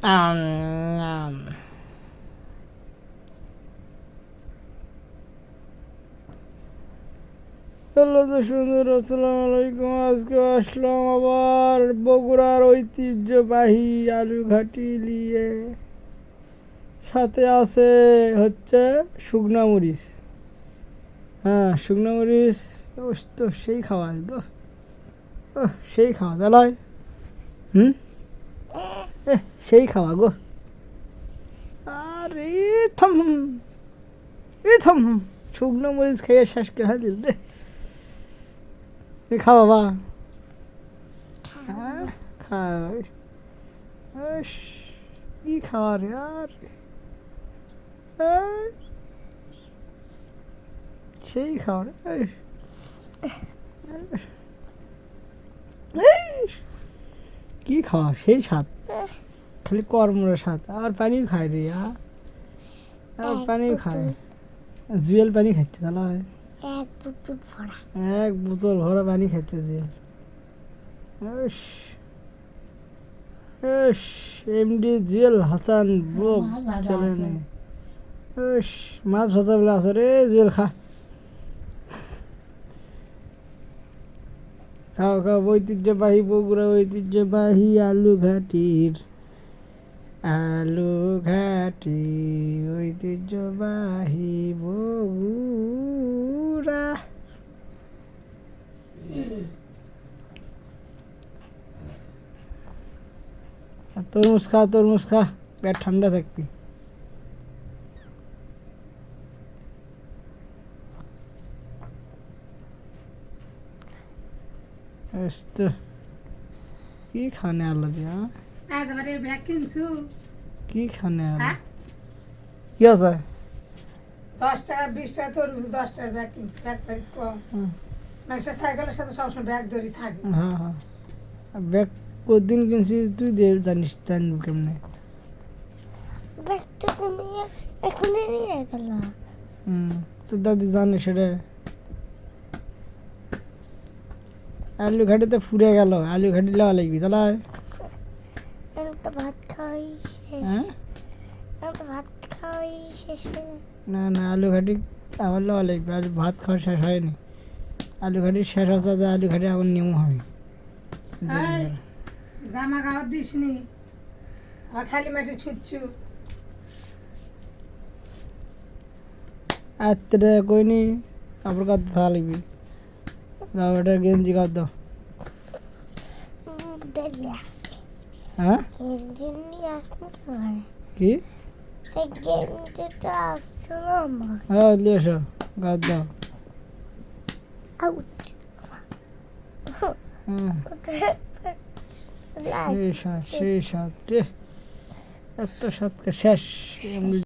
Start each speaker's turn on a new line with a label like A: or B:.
A: আম, hello সুন্দর, আসসালামু আলাইকুম। আজকে আসলাম আবার বগুড়ার ঐতিহ্যবাহী আলু ঘাটি নিয়ে। সাথে আছে হচ্ছে শুকনা মরিচ। হ্যাঁ, শুকনা মরিচ তো সেই খাওয়া গো, সেই খাওয়া দালাই। হুম, সেই খাওয়া গো। আরে থাম, থাম, শুকনো মরিচ খেয়ে শেষ করে দিল রে। তুই খাওয়া বা খাওয়া, কি খাওয়া রে আর সেই খাওয়া রে। কি খাওয়া সেই স্বাদ, খালি কর্মর স্বাদ। আর পানিও খায় রে, আর পানিও খায়। জুয়েল পানি খাচ্ছে তাহলে এক বোতল ভরা পানি খাচ্ছে জুয়েল। এমডি জুয়েল হাসান ব্লগ চ্যানেলে মাছ ভাজা বলে আছে রে। জুয়েল খা, খাও খাও। ঐতিহ্যবাহী বগুড়া ঐতিহ্যবাহী আলু ঘাটির ঐতিহ্যবাহী বগুড়া। তরমুজ খা, তরমুজ খা, পেট ঠান্ডা থাকবি। কি খানে আলো দিয়া কি খানে আলো কি আছে?
B: 10 টাকা 20 টাকা তরমুজ, 10 টাকা ব্যাগ কিনছি। ব্যাগ প্যাকেট কম। মানুষের সাইকেলের সাথে সবসময় ব্যাগ ধরে থাকে।
A: হ্যাঁ হ্যাঁ, ব্যাগ কদিন কিনছি তুই জানিস, জানবি কেমনে?
C: ব্যাগটা তুমি এখনই নিয়ে গেল।
A: তোর দাদি জানে সেটা। আলু ঘাটিতে ফুরে গেল, আলু ঘাটি লওয়া লাগবি তাহলে।
C: একটা ভাত খাওয়াই শেষ।
A: হ্যাঁ,
C: একটা ভাত খাওয়াই শেষ হয়ে
A: না না, আলু ঘাটি আবার লওয়া লাগবে। আর ভাত খাওয়া শেষ হয়নি, আলু ঘাটি শেষ হচ্ছে, আলু ঘাটি এখন নিমু হবে।
B: জামা কাপড় দিসনি, আর খালি মাঠে ছুটছু।
A: আত্মটা কইনি, কাপড় কাঁদতে থাকা লাগবি। দাও এটা গেঞ্জি কাঁদ দাও।
C: দেরি আছে।
A: হ্যাঁ,
C: গেঞ্জি আসতে পারে।
A: কি?
C: গেঞ্জিটা আসলো আমার।
A: হ্যাঁ, নিয়ে এসো, কাঁদ দাও।
C: আউট।
A: সেই সাত রে, এত সাতকে শেষ।